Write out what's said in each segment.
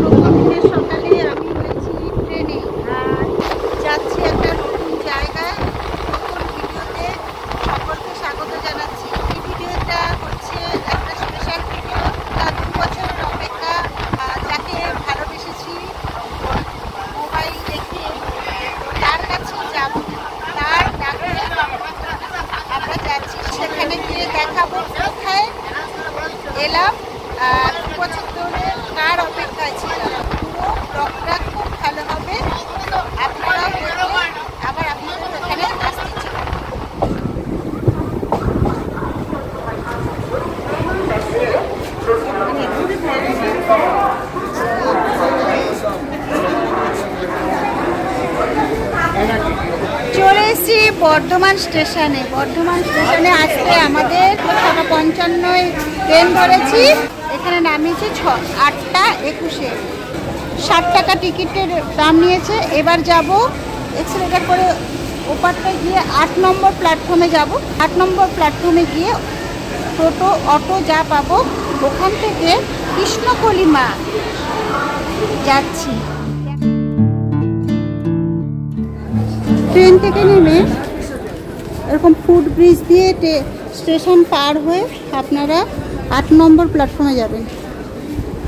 প্রথমদিনের সকালে আমি হয়েছি ট্রেনে আর যাচ্ছি একটা নতুন জায়গায়। নতুন ভিডিওতে সকলকে স্বাগত জানাচ্ছি। এই ভিডিওটা হচ্ছে একটা স্পেশাল ভিডিও। তার 2 বছরের অপেক্ষা, যাকে ভালোবেসেছি মোবাইল দেখে, তার কাছে যাব, তার ডাকে আমরা যাচ্ছি। সেখানে গিয়ে দেখাবো কোথায় এলাম, 2 বছর ধরে কার অপেক্ষায় ছিলাম। পুরো ব্লগটা খুব ভালো হবে, আপনারাও দেখবেন। আবার আপনাদের এখানে আসতে চাই। চলে এসেছি বর্ধমান স্টেশনে। বর্ধমান স্টেশনে আসতে আমাদের 6:55 ট্রেন ধরেছি। এখানে নামিয়েছি 8টা 21-এ। 60 টাকা টিকিটের দাম নিয়েছে। এবার যাব এক্সেলেটার করে ওপারটায় গিয়ে 8 নম্বর প্ল্যাটফর্মে যাব। 8 নম্বর প্ল্যাটফর্মে গিয়ে টোটো অটো যা পাবো ওখান থেকে কৃষ্ণকলিমা যাচ্ছি। ট্রেন থেকে নেমে এরকম ফুট ব্রিজ দিয়ে স্টেশন পার হয়ে আপনারা 8 নম্বর প্ল্যাটফর্মে যাবেন।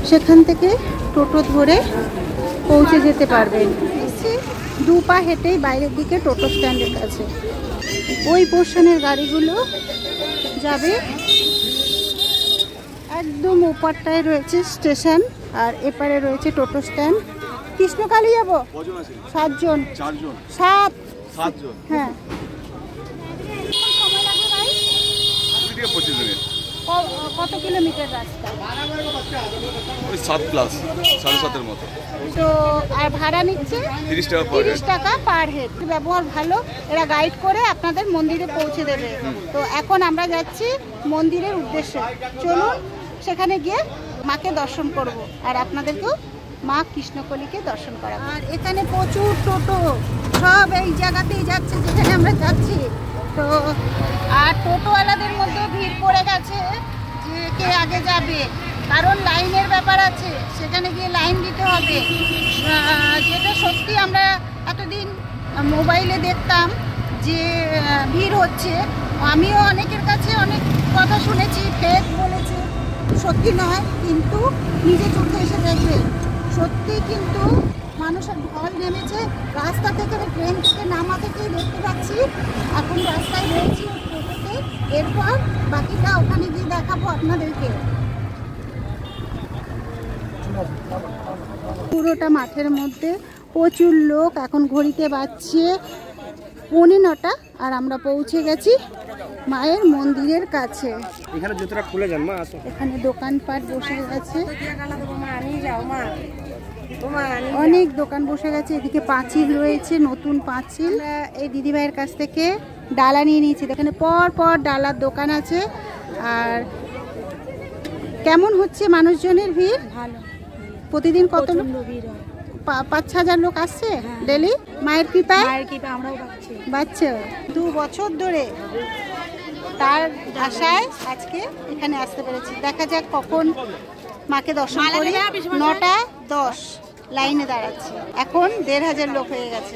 সেখান থেকে টোটো ধরে পৌঁছে যেতে পারবেন। 2 পা হেঁটেই বাইরের দিকে টোটো স্ট্যান্ডের কাছে। ওই পোর্শনের গাড়িগুলো যাবে। একদম ওপারটায় রয়েছে স্টেশন আর এপারে রয়েছে টোটো স্ট্যান্ড। কৃষ্ণকালী যাবো 7 জন। 7 জন। হ্যাঁ। সময় লাগবে ভাই? 25 মিনিট। কত কিলোমিটার রাস্তা? ওই 7+ 7.5-এর মতো। তো আর ভাড়া নিচ্ছে 30 টাকা পার হেড। ব্যবহার ভালো, এরা গাইড করে আপনাদের মন্দিরে পৌঁছে দেবে। তো এখন আমরা যাচ্ছি মন্দিরের উদ্দেশ্যে। চলুন সেখানে গিয়ে মাকে দর্শন করব আর আপনাদেরকেও মা কৃষ্ণকলিকে দর্শন করাবো। আর এখানে প্রচুর টোটো, সব এই জায়গাতেই যাচ্ছে যেখানে আমরা যাচ্ছি। তো আর টোটোওয়ালাদের মধ্যে ভিড় পড়ে গেছে যে কে আগে যাবে, কারণ লাইনের ব্যাপার আছে। সেখানে গিয়ে লাইন দিতে হবে। যেটা সত্যি আমরা এতদিন মোবাইলে দেখতাম যে ভিড় হচ্ছে। আমিও অনেকের কাছে অনেক কথা শুনেছি, ফেক বলেছে, সত্যি নয়। কিন্তু নিজে চোখে এসে দেখবে সত্যি কিন্তু মানুষের ঢল নেমেছে। রাস্তা থেকে ট্রেন থেকে নামা থেকেই দেখতে পাচ্ছি। এখন রাস্তায় রয়েছি টোটোতে। এরপর বাকিটা ওখানে গিয়ে দেখাবো আপনাদেরকে। পুরোটা মাঠের মধ্যে প্রচুর লোক। এখন ঘড়িতে বাজছে 9:15 আর আমরা পৌঁছে গেছি মায়ের মন্দিরের কাছে। এখানে জুতোটা খুলে যান মা, আসো। এখানে দোকানপাট বসে গেছে, অনেক দোকান বসে গেছে। এদিকে পাঁচিল রয়েছে, নতুন পাঁচিল। এই দিদিভাইয়ের কাছ থেকে ডালা নিয়ে নিয়েছি। এখানে পর পর ডালার দোকান আছে। আর কেমন হচ্ছে মানুষজনের ভিড়? ভালো। প্রতিদিন কত লোক? 5-6 হাজার লোক আসছে ডেলি। মায়ের কৃপায় আমরাও বাচ্চা 2 বছর ধরে তার আশায় আজকে এখানে আসতে পেরেছি। দেখা যাক কখন মাকে দর্শন করি। 9:10 লাইনে দাঁড়াচ্ছি। এখন 1,500 লোক হয়ে গেছে।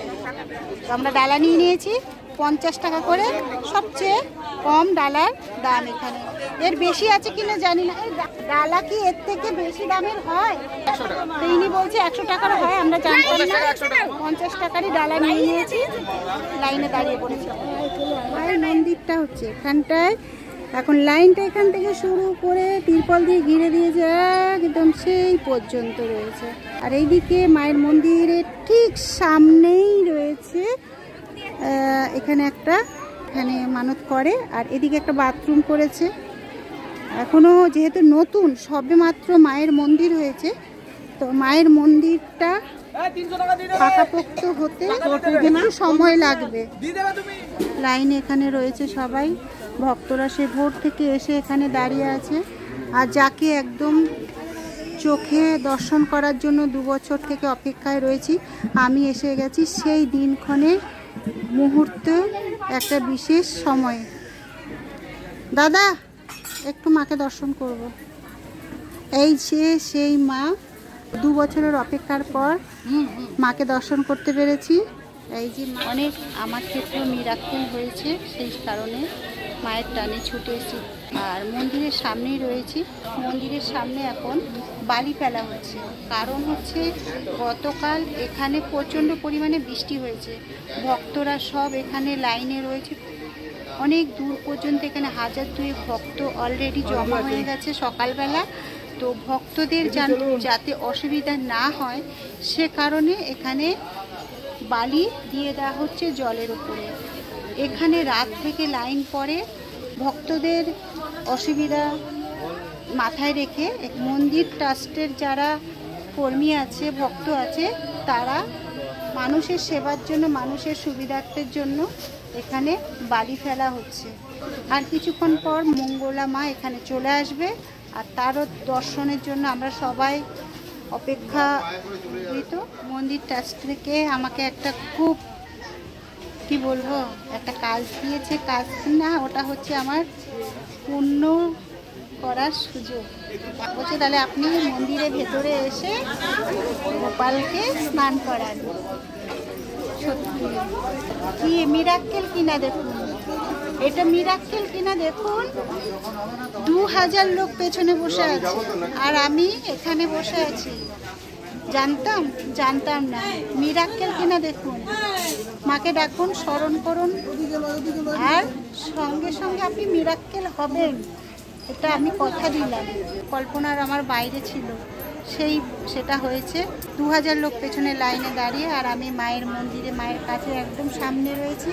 তো আমরা ডালা নিয়ে নিয়েছি 50 টাকা করে। সবচেয়ে কম ডালার দাম এখানে। এর বেশি আছে কিনা জানি না। ডালা কি এর থেকে বেশি দামের হয়? তো ইনি বলছে 100 টাকার হয়, আমরা জানতাম না। 50 টাকারই ডালা নিয়ে নিয়েছি, লাইনে দাঁড়িয়ে পড়েছি। মায়ের মন্দিরটা হচ্ছে এখানটায়। এখন লাইনটা এখান থেকে শুরু করে তিরপল দিয়ে ঘিরে দিয়েছে, একদম সেই পর্যন্ত রয়েছে। আর এইদিকে মায়ের মন্দিরের ঠিক সামনেই রয়েছে এখানে একটা, এখানে মানত করে। আর এদিকে একটা বাথরুম করেছে। এখনো যেহেতু নতুন, সবে মাত্র মায়ের মন্দির হয়েছে, তো মায়ের মন্দিরটা পাকাপোক্ত হতে একটু সময় লাগবে। লাইনে এখানে রয়েছে সবাই ভক্তরা। সে ভোর থেকে এসে এখানে দাঁড়িয়ে আছে। আর যাকে একদম চোখে দর্শন করার জন্য 2 বছর থেকে অপেক্ষায় রয়েছি, আমি এসে গেছি সেই দিনক্ষণে মুহূর্তে, একটা বিশেষ সময়। দাদা একটু মাকে দর্শন করব। এই যে সেই মা 2 বছরের অপেক্ষার পর মাকে দর্শন করতে পেরেছি। এই যে অনেক আমার ক্ষেত্রেও মিরাক্কেল হয়েছে, সেই কারণে মায়ের টানে ছুটে এসেছি। আর মন্দিরের সামনেই রয়েছি। মন্দিরের সামনে এখন বালি ফেলা হচ্ছে, কারণ হচ্ছে গতকাল এখানে প্রচণ্ড পরিমাণে বৃষ্টি হয়েছে। ভক্তরা সব এখানে লাইনে রয়েছে, অনেক দূর পর্যন্ত এখানে 1000-2 ভক্ত অলরেডি জমা হয়ে গেছে সকালবেলা। তো ভক্তদের যাতে অসুবিধা না হয় সে কারণে এখানে বালি দিয়ে দেওয়া হচ্ছে জলের উপরে। এখানে রাত থেকে লাইন পড়ে, ভক্তদের অসুবিধা মাথায় রেখে মন্দির ট্রাস্টের যারা কর্মী আছে, ভক্ত আছে, তারা মানুষের সেবার জন্য, মানুষের সুবিধার্থের জন্য এখানে বালি ফেলা হচ্ছে। আর কিছুক্ষণ পর মঙ্গলা মা এখানে চলে আসবে, আর তারও দর্শনের জন্য আমরা সবাই অপেক্ষাকৃত। মন্দির ট্রাস্ট থেকে আমাকে একটা খুব কি বলবো, একটা কাজ দিয়েছে। কাজ না, ওটা হচ্ছে আমার পুণ্য করার সুযোগ। বলছে তাহলে আপনি মন্দিরের ভেতরে এসে গোপালকে স্নান করান। সত্যি কি মিরাক্কেল কিনা দেখুন, এটা মিরাক্কেল কিনা দেখুন। 2000 লোক পেছনে বসে আছে আর আমি এখানে বসে আছি। জানতাম না। মিরাক্কেল কিনা দেখুন। মাকে ডাকুন, স্মরণ করুন, আর সঙ্গে সঙ্গে আপনি মিরাক্কেল হবেন, এটা আমি কথা দিলাম। কল্পনার আমার বাইরে ছিল, সেটা হয়েছে। 2000 লোক পেছনে লাইনে দাঁড়িয়ে, আর আমি মায়ের মন্দিরে, মায়ের কাছে একদম সামনে রয়েছি।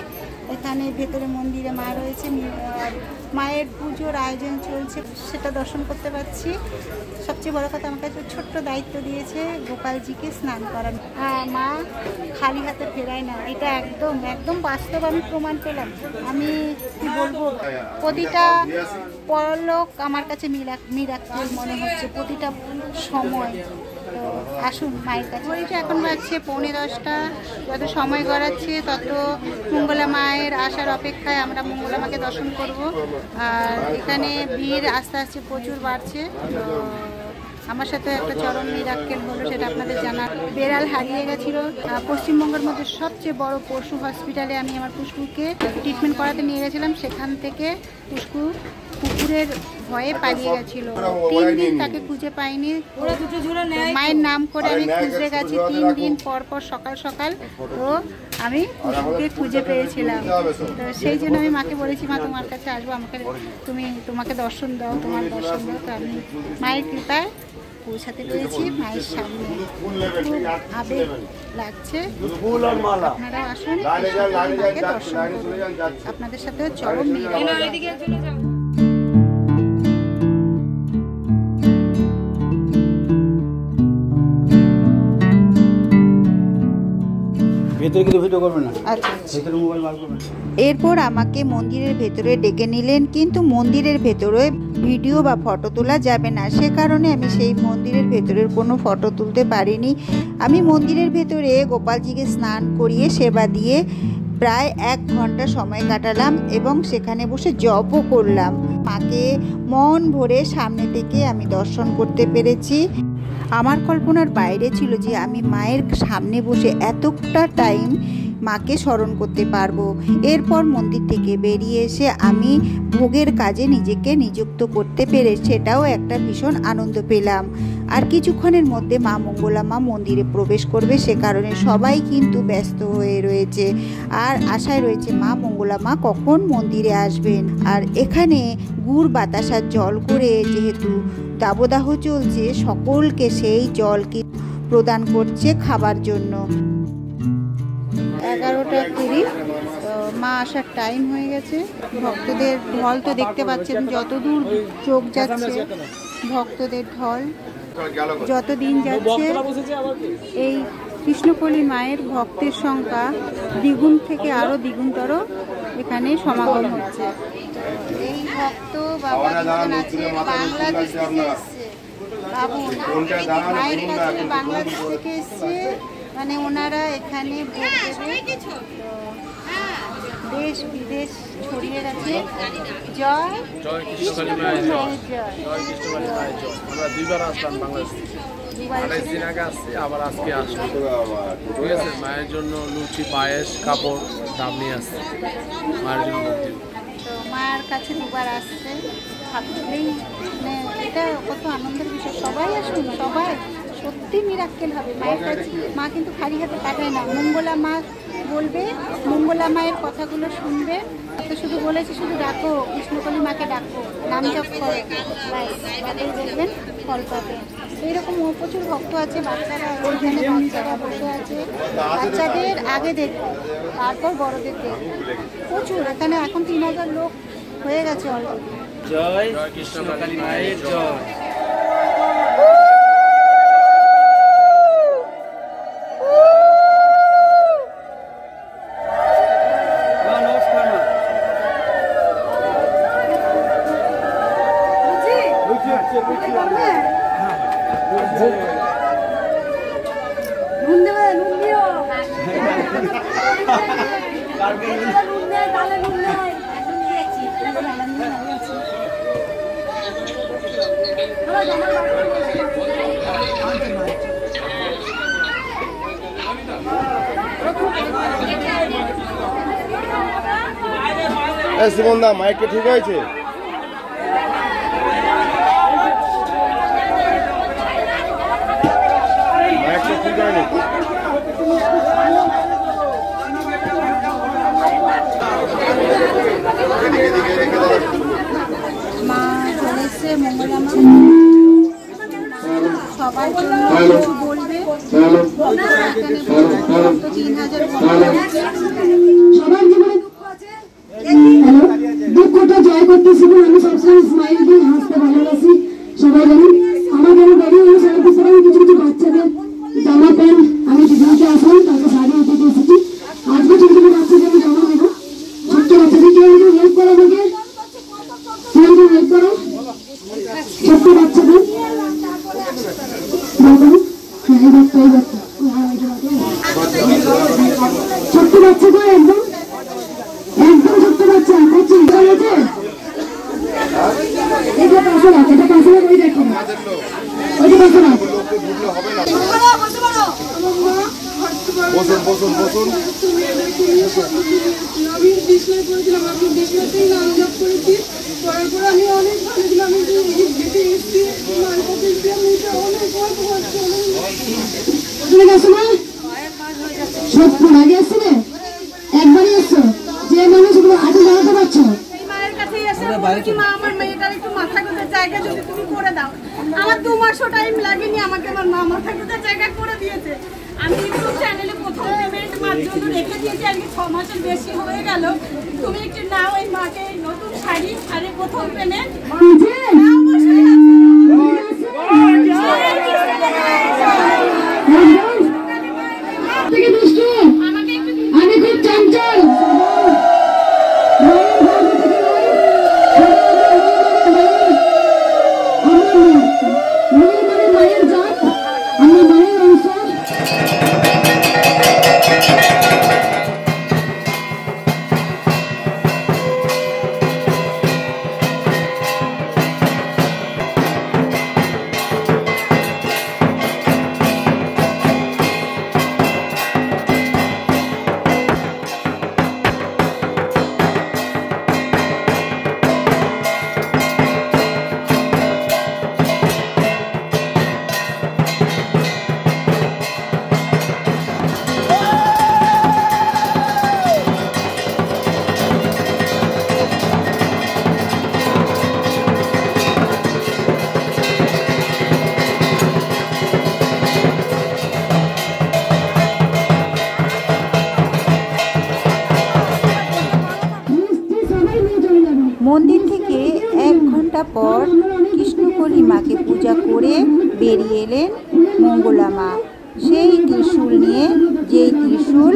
এখানে ভেতরে মন্দিরে মা রয়েছে, মায়ের পুজোর আয়োজন চলছে, সেটা দর্শন করতে পারছি। সবচেয়ে বড় কথা, আমার কাছে ছোট্ট দায়িত্ব দিয়েছে গোপালজিকে স্নান করানো। হ্যাঁ, মা খালি হাতে ফেরায় না, এটা একদম বাস্তব আমি প্রমাণ পেলাম। আমি কি বলবো, প্রতিটা পরলোক আমার কাছে মিরাক্কেল মনে হচ্ছে, প্রতিটা সময়। তো আসুন মায়ের কাছে। ঘড়িটা এখন বাজছে 9:45। যত সময় গড়াচ্ছে তত মঙ্গলা মায়ের আসার অপেক্ষায় আমরা মঙ্গলা মাকে দর্শন করব। আর এখানে ভিড় আস্তে আস্তে প্রচুর বাড়ছে। তো আমার সাথে একটা চরম মিরাক্কেল হলো, সেটা আপনাদের জানা। বেড়াল হারিয়ে গেছিল পশ্চিমবঙ্গের মধ্যে সবচেয়ে বড় পশু হসপিটালে। আমি আমার পুষ্কুকে ট্রিটমেন্ট করাতে নিয়ে গেছিলাম, সেখান থেকে পুষ্কু কুকুরের ভয়ে পালিয়ে গেছিল। 3 দিন তাকে খুঁজে পাইনি। মায়ের নাম করে আমি খুঁজতে গেছি 3 দিন পর সকাল সকাল। তো আমি পুষ্কুকে খুঁজে পেয়েছিলাম। তো সেই জন্য আমি মাকে বলেছি, মা তোমার কাছে আসবো, তোমাকে দর্শন দাও, তোমার দর্শন দাও। তো আমি মায়ের কৃপায় পৌঁছাতে পেরেছি মায়ের সামনে। খুব আবেগ লাগছে। আপনারা আসুন, মাকে দর্শন করুন। আপনাদের সাথেও চরম মিল। এরপর আমাকে মন্দিরের ভেতরে ডেকে নিলেন, কিন্তু মন্দিরের ভেতরে ভিডিও বা ফটো তোলা যাবে না। সে কারণে আমি সেই মন্দিরের ভেতরের কোনো ফটো তুলতে পারিনি। আমি মন্দিরের ভেতরে গোপালজিকে স্নান করিয়ে সেবা দিয়ে প্রায় 1 ঘন্টা সময় কাটালাম এবং সেখানে বসে জপও করলাম। মাকে মন ভরে সামনে থেকে আমি দর্শন করতে পেরেছি। আমার কল্পনার বাইরে ছিল যে আমি মায়ের সামনে বসে এতটা টাইম মাকে স্মরণ করতে পারবো। এরপর মন্দির থেকে বেরিয়ে এসে আমি ভোগের কাজে নিজেকে নিযুক্ত করতে পেরে সেটাও একটা ভীষণ আনন্দ পেলাম। আর কিছুক্ষণের মধ্যে মা মঙ্গলা মা মন্দিরে প্রবেশ করবে, সে কারণে সবাই কিন্তু ব্যস্ত হয়ে রয়েছে আর আশায় রয়েছে মা মঙ্গলা মা কখন মন্দিরে আসবেন। আর এখানে গুড় বাতাসার জল করে যেহেতু দাবদাহ চলছে, সকলকে সেই জলকে প্রদান করছে খাবার জন্য। 11:30 মা আসার টাইম হয়ে গেছে। ভক্তদের ঢল তো দেখতে পাচ্ছেন, যতদূর চোখ যাচ্ছে ভক্তদের ঢল। যত দিন যাচ্ছে এই কৃষ্ণকলি মায়ের ভক্তের সংখ্যা দ্বিগুণ থেকে আরো দ্বিগুণতর এখানে সমাগম হচ্ছে। এই ভক্ত বাবা আছে বাংলাদেশ থেকে এসছে, ভাবুন মায়ের কাছে বাংলাদেশ থেকে এসছে, মানে ওনারা এখানে ভোগ দেবে। দেশ বিদেশ ছড়িয়ে গেছে। জয় কৃষ্ণকলি মায়ের জয়। আমরা 2বার আসলাম বাংলাদেশ। দুবার 28 দিন আগে আসছি, আবার আজকে আসছি। ঠিক আছে, মায়ের জন্য লুচি, পায়েস, কাপড় দাম নিয়ে আসছি মায়ের জন্য। তো মায়ের কাছে দুবার আসছে, ভাবলেই মানে এটা কত আনন্দের বিষয়। সবাই আসুন, সবাই, সত্যি মিরাক্কেল হবে মায়ের কাছে। মা কিন্তু খালি হাতে পাঠায় না, মঙ্গলা মা বলবে, মঙ্গলা মায়ের কথাগুলো শুনবে। তো শুধু বলেছি শুধু ডাকো, কৃষ্ণকলি মাকে ডাকো, নাম জপ করো, তাহলেই দেখবেন ফল পাবে। এইরকম প্রচুর ভক্ত আছে, বাচ্চারা ওইখানে বাচ্চারা বসে আছে, বাচ্চাদের আগে দেখবে, তারপর বড়দের দেখবে। প্রচুর এখানে এখন 3000 লোক হয়ে গেছে অলরেডি। জয় কৃষ্ণকালী মায়ের জয়। সুমনদা মাইকটা ঠিক হয়েছে? মাইকটা ঠিক হয়নি। মা চলে এসছে, মঙ্গলা মা সবার জন্য কিছু বলবে। এখানে 3000 সবার জীবনে দুঃখটা জয় করতে শিখুন। আমি সবসময় স্মাইল দিয়ে হাসতে ভালোবাসি, সবাই জানেন। আমার যেন বাড়ি অনুষ্ঠানে কিছু কিছু বাচ্চাদের জামা প্যান্ট আমি দিদিকে আসলাম, তাকে শাড়ি দিতে এসেছি। আজকে ছোট ছোট বাচ্চাদের আমি জামা দেবো। ছোট্ট বাচ্চাদের কেউ হেল্প করো, আমাকে কেউ হেল্প করো, ছোট্ট বাচ্চাদের ছোট্ট বাচ্চাদের একদম একদম ছোট্ট বাচ্চা হচ্ছে। এটা পাশে রাখ, এটা পাশে রাখ, ওই দেখো ওইটা পাশে রাখ। বসুন বসুন বসুন। আমি ডিসপ্লে করেছিলাম, আপনি ডিসপ্লেতেই নাম জপ করেছি। করার পর আমি অনেক ভালো ছিলাম, আমি যেতে এসেছি মায়ের কাছে এসেছি। আমি এটা অনেক গল্প করছি। ওখানে গেছো না? সত্যি আগে আসছে না, একবারই এসছো। যে মানুষ আগে জানাতে পারছো মায়ের কাছেই এসে বলেছি, মা আমার মেয়েটার একটু মাথা গোঁজার জায়গা যদি তুমি করে দাও। আমার 2 মাসও টাইম লাগেনি, আমাকে আমার মা মাথা গোঁজার জায়গা করে দিয়েছে। আমি ইউটিউব চ্যানেলে প্রথম পেমেন্ট মার জন্য রেখে দিয়েছি, আজকে 6 মাসের বেশি হয়ে গেল। তুমি একটু নাও এই মাকে নতুন শাড়ি, আরে প্রথম পেমেন্ট অবশ্যই আমাকে একটু আমি খুব চঞ্চল। মায়ের জাত, আমার মায়ের অংশ। মন্দির থেকে 1 ঘন্টা পর কৃষ্ণকলি মাকে পূজা করে বেরিয়ে এলেন মঙ্গলা মা সেই ত্রিশূল নিয়ে, যেই ত্রিশূল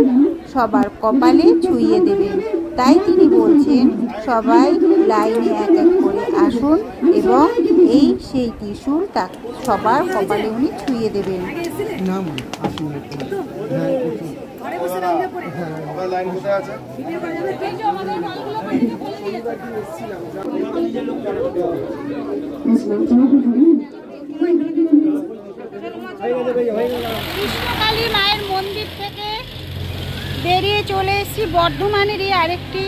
সবার কপালে ছুঁয়ে দেবেন। তাই তিনি বলছেন সবাই লাইনে এক এক করে আসুন এবং এই সেই ত্রিশূল তা সবার কপালে উনি ছুঁয়ে দেবেন। লাইন কোথায় আছে? Yes, ma'am. বেরিয়ে চলে এসেছি বর্ধমানেরই আরেকটি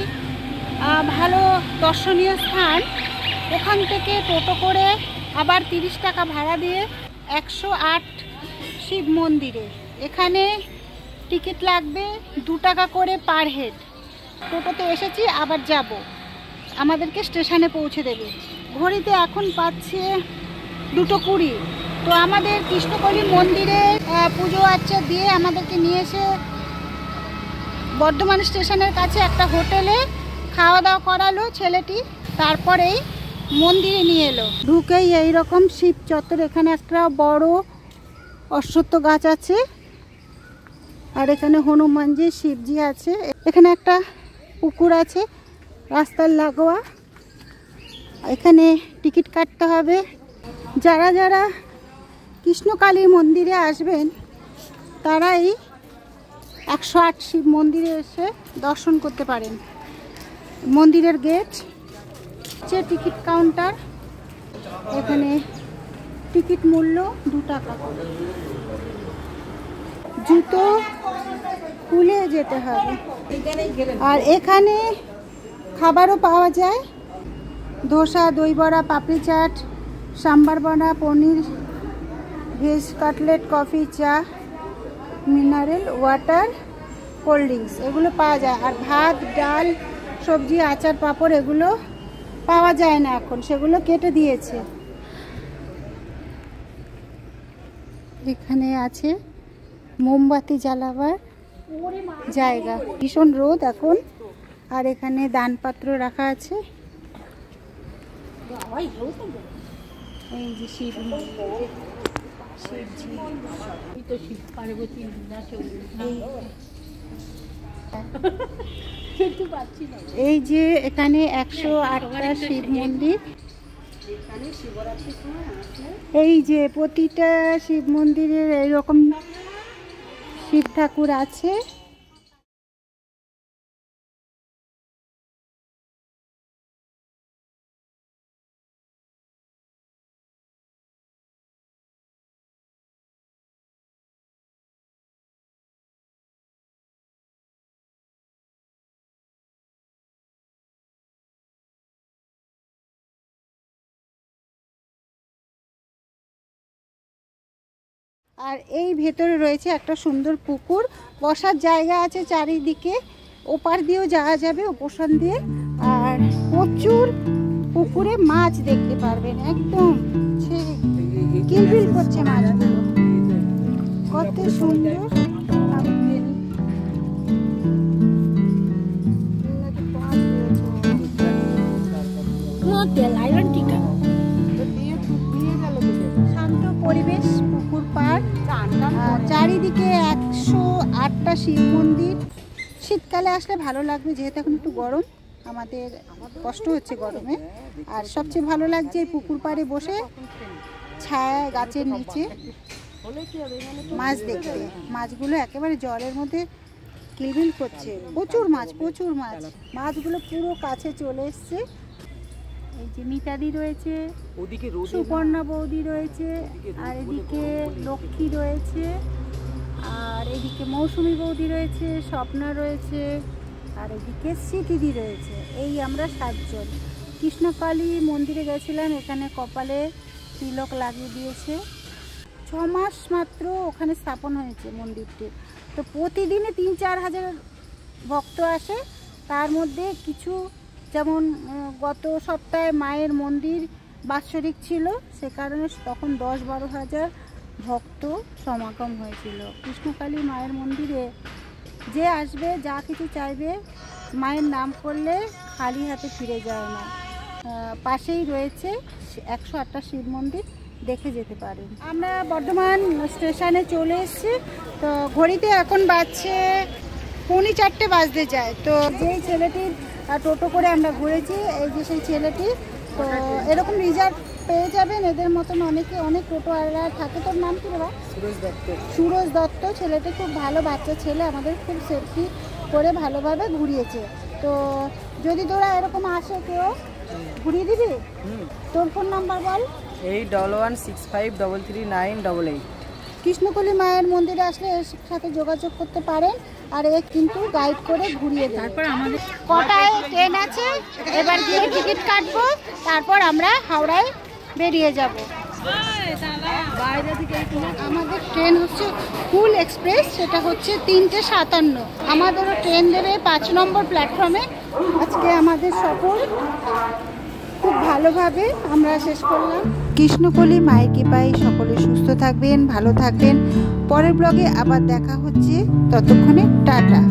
ভালো দর্শনীয় স্থান। ওখান থেকে টোটো করে আবার 30 টাকা ভাড়া দিয়ে 108 শিব মন্দিরে। এখানে টিকিট লাগবে 2 টাকা করে পার হেড। টোটোতে এসেছি, আবার যাব, আমাদেরকে স্টেশনে পৌঁছে দেবে। ঘড়িতে এখন পাচ্ছে 2:20। তো আমাদের কৃষ্ণকলি মন্দিরে পুজো আর্চা দিয়ে আমাদেরকে নিয়ে এসে বর্ধমান স্টেশনের কাছে একটা হোটেলে খাওয়া দাওয়া করালো ছেলেটি, তারপরেই মন্দিরে নিয়ে এলো। ঢুকেই এইরকম শিব চত্বর, এখানে একটা বড় অশ্বত্থ গাছ আছে, আর এখানে হনুমানজি শিবজি আছে। এখানে একটা পুকুর আছে রাস্তার লাগোয়া, এখানে টিকিট কাটতে হবে। যারা যারা কৃষ্ণকালী মন্দিরে আসবেন তারাই 108 শিব মন্দিরে এসে দর্শন করতে পারেন। মন্দিরের গেট হচ্ছে টিকিট কাউন্টার, এখানে টিকিট মূল্য 2 টাকা। জুতো খুলে যেতে হবে। আর এখানে খাবারও পাওয়া যায়, ধোসা, দই বড়া, পাপড়ি চাট, সাম্বার বড়া, পনির, ভেজ কাটলেট, কফি, চা, মিনারেল ওয়াটার, কোল্ড ড্রিঙ্কস এগুলো পাওয়া যায়। আর ভাত, ডাল, সবজি, আচার, পাঁপড় এগুলো পাওয়া যায় না এখন, সেগুলো কেটে দিয়েছে। এখানে আছে মোমবাতি জ্বালাবার জায়গা। ভীষণ রোদ এখন। আর এখানে দানপাত্র রাখা আছে। এই যে শিব এই যে এখানে 108টা শিব মন্দির। এই যে প্রতিটা শিব মন্দিরের এইরকম শিব ঠাকুর আছে। আর এই ভেতরে রয়েছে একটা সুন্দর পুকুর, বসার জায়গা আছে চারিদিকে, ওপার দিয়েও যাওয়া যাবে ওপোষণ দিয়ে। আর প্রচুর পুকুরে মাছ দেখতে পারবেন, একদম কিলবিল করছে মাছগুলো, কত সুন্দর। শান্ত পরিবেশ, পুকুর পাড়, চারিদিকে 108টা শিব মন্দির। শীতকালে আসলে ভালো লাগবে, যেহেতু এখন একটু গরম, আমাদের কষ্ট হচ্ছে গরমে। আর সবচেয়ে ভালো লাগছে এই পুকুর পাড়ে বসে ছায়া গাছের নিচে মাছ দেখতে। মাছগুলো একেবারে জলের মধ্যে কিলবিল করছে, প্রচুর মাছ, প্রচুর মাছ। মাছগুলো পুরো কাছে চলে এসছে। এই যে মিতাদি রয়েছে, সুপর্ণা বৌদি রয়েছে, আর এদিকে লক্ষ্মী রয়েছে, আর এদিকে মৌসুমী বৌদি রয়েছে, স্বপ্না রয়েছে, আর এদিকে স্মৃতিদি রয়েছে। এই আমরা 7 জন কৃষ্ণকালী মন্দিরে গেছিলাম, এখানে কপালে তিলক লাগিয়ে দিয়েছে। 6 মাস মাত্র ওখানে স্থাপন হয়েছে মন্দিরটি। তো প্রতিদিনে 3-4 হাজার ভক্ত আসে। তার মধ্যে কিছু, যেমন গত সপ্তাহে মায়ের মন্দির বাৎসরিক ছিল, সে কারণে তখন 10-12 হাজার ভক্ত সমাগম হয়েছিল। কৃষ্ণকালী মায়ের মন্দিরে যে আসবে, যা কিছু চাইবে, মায়ের নাম করলে খালি হাতে ফিরে যায় না। পাশেই রয়েছে 108টা শিব মন্দির, দেখে যেতে পারেন। আমরা বর্ধমান স্টেশনে চলে এসেছি। তো ঘড়িতে এখন বাজছে 3:45 বাজতে যায়। তো যেই ছেলেটির টোটো করে আমরা ঘুরেছি, এই যে সেই ছেলেটি। তো এরকম রিজার্ভ পেয়ে যাবেন, এদের মতন অনেক টোটোওয়ালা থাকে। তোর নাম কি বাবা? সুরজ দত্ত। ছেলেটি খুব ভালো বাচ্চা ছেলে, আমাদের খুব সেফটি করে ভালোভাবে ঘুরিয়েছে। তো যদি তোরা এরকম আসে কেউ, ঘুরিয়ে দিবি? তোর ফোন নাম্বার বল। 8165333988। কৃষ্ণকলি মায়ের মন্দিরে আসলে এর সাথে যোগাযোগ করতে পারেন, আর এ কিন্তু গাইড করে ঘুরিয়ে দেয়। তারপর আমাদের কটায় ট্রেন আছে, এবার গিয়ে টিকিট কাটবো, তারপর আমরা হাওড়ায় বেরিয়ে যাব। আমাদের ট্রেন হচ্ছে ফুল এক্সপ্রেস, সেটা হচ্ছে 3:57। আমাদেরও ট্রেন দেবে 5 নম্বর প্ল্যাটফর্মে। আজকে আমাদের সফর খুব ভালোভাবে আমরা শেষ করলাম। কৃষ্ণকলি মায়ের কৃপায় সকলে সুস্থ থাকবেন, ভালো থাকবেন। পরের ব্লগে আবার দেখা হচ্ছে, ততক্ষণে টাটা।